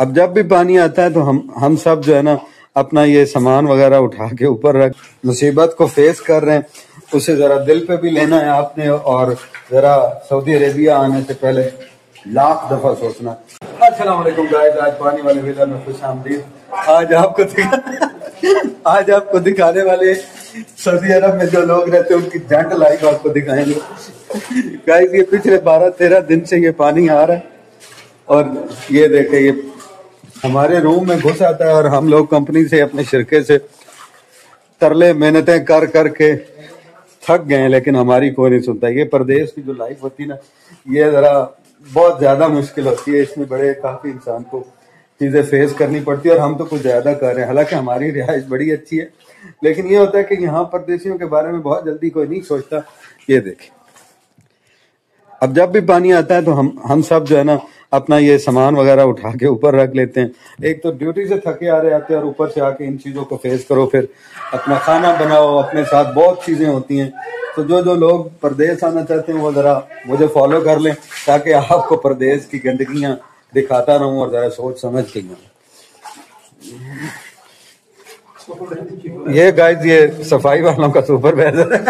اب جب بھی پانی آتا ہے تو ہم سب جو ہے نا اپنا یہ سامان وغیرہ اٹھا کے اوپر رکھ مصیبت کو فیس کر رہے ہیں، اسے ذرا دل پہ بھی لینا ہے آپ نے، اور ذرا سعودی عربیہ آنے سے پہلے لاکھ دفعہ سوچنا۔ السلام علیکم گائز، آج پانی والے ویلا میں خوش آمدید۔ آج آپ کو دکھانے والے سعودی عرب میں جو لوگ رہتے ہیں ان کی جنٹ لائف آپ کو دکھائیں گے۔ گائز یہ پچھلے 12-13 دن سے یہ پانی آ رہا ہے، اور یہ دیکھیں یہ ہمارے روم میں گھس آتا ہے، اور ہم لوگ کمپنی سے اپنے شرکے سے ترلے محنتیں کر کر کے تھک گئے ہیں، لیکن ہماری کوئی نہیں سنتا۔ یہ پردیس کی جو لائف ہوتی نا، یہ ذرا بہت زیادہ مشکل ہوتی ہے، اس میں بڑے کافی انسان کو چیزیں فیس کرنی پڑتی ہے، اور ہم تو کچھ زیادہ کر رہے ہیں۔ حالانکہ ہماری رہائش بڑی اچھی ہے، لیکن یہ ہوتا ہے کہ یہاں پردیسیوں کے بارے میں بہت جلدی کوئی نہیں سوچتا۔ یہ دیکھیں اب جب بھی پانی آتا ہے تو ہم سب جو ہے نا اپنا یہ سامان وغیرہ اٹھا کے اوپر رکھ لیتے ہیں۔ ایک تو ڈیوٹی سے تھکے آ رہے آتے ہیں، اور اوپر سے آ کے ان چیزوں کو فیس کرو، پھر اپنا کھانا بناؤ، اپنے ساتھ بہت چیزیں ہوتی ہیں۔ تو جو لوگ پردیس آنا چاہتے ہیں وہ ذرا مجھے فالو کر لیں، تاکہ آپ کو پردیس کی گندگیاں دکھاتا رہوں اور ذرا سوچ سمجھ کے جاؤں۔ یہ گائز یہ صفائی والوں کا سپروائزر ہے،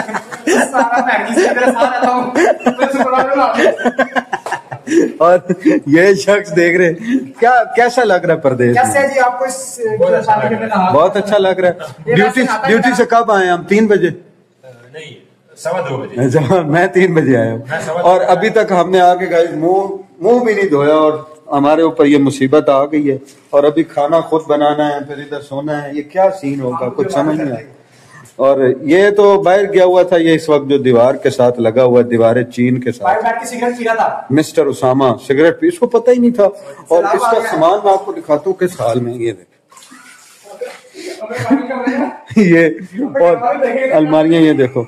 اور یہ شخص دیکھ رہے کیسا لگ رہا ہے پردیس میں؟ بہت اچھا لگ رہا ہے۔ ڈیوٹی سے کب آئے ہم؟ 3 بجے؟ نہیں، 2:15 بجے۔ میں 3 بجے آیا ہوں، اور ابھی تک ہم نے آ کے گائز منہ بھی نہیں دھویا، اور ہمارے اوپر یہ مصیبت آ گئی ہے، اور ابھی کھانا خود بنانا ہے، پھر ادھر سونا ہے۔ یہ کیا سین ہوگا کچھ سمجھ نہیں آیا۔ اور یہ تو باہر گیا ہوا تھا، یہ اس وقت جو دیوار کے ساتھ لگا ہوا ہے، دیوار چین کے ساتھ، مسٹر اسامہ سگریٹ پی، اس کو پتہ ہی نہیں تھا۔ اور اس کا سامان میں آپ کو دکھاتا ہوں کس حال میں، یہ دیکھ یہ اور الماریاں یہ دیکھو۔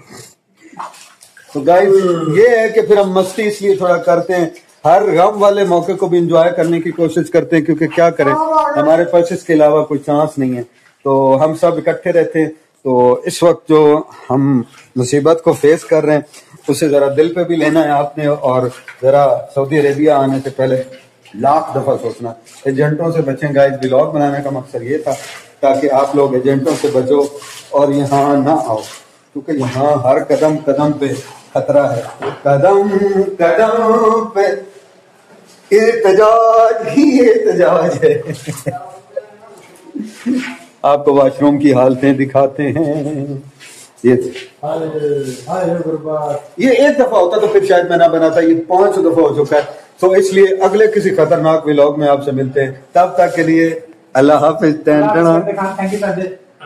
تو گائز یہ ہے کہ پھر ہم مستی اس لیے تھوڑا کرتے ہیں، ہر غم والے موقع کو بھی انجوائے کرنے کی کوشش کرتے ہیں، کیونکہ کیا کریں ہمارے پاس اس کے علاوہ کوئی چانس نہیں ہے۔ تو ہم سب اکٹھے رہتے ہیں، تو اس وقت جو ہم مصیبت کو فیس کر رہے ہیں اسے ذرا دل پہ بھی لینا ہے آپ نے، اور ذرا سعودی عربیہ آنے سے پہلے لاکھ دفعہ سوچنا۔ ایجنٹوں سے بچیں گائز، ولاگ بنانے کا مقصد یہ تھا تاکہ آپ لوگ ایجنٹوں سے بچو اور یہاں نہ آؤ، کیونکہ یہاں ہر قدم قدم پہ خطرہ ہے، قدم قدم پہ احتجاج ہی احتجاج ہے۔ آپ کو واش روم کی حالتیں دکھاتے ہیں۔ یہ ایک دفعہ ہوتا تو پھر شاید میں نہ بناتا، یہ 5 دفعہ ہو چکا ہے۔ تو اس لیے اگلے کسی خطرناک ولاگ میں آپ سے ملتے ہیں، تب تک کے لیے اللہ حافظ۔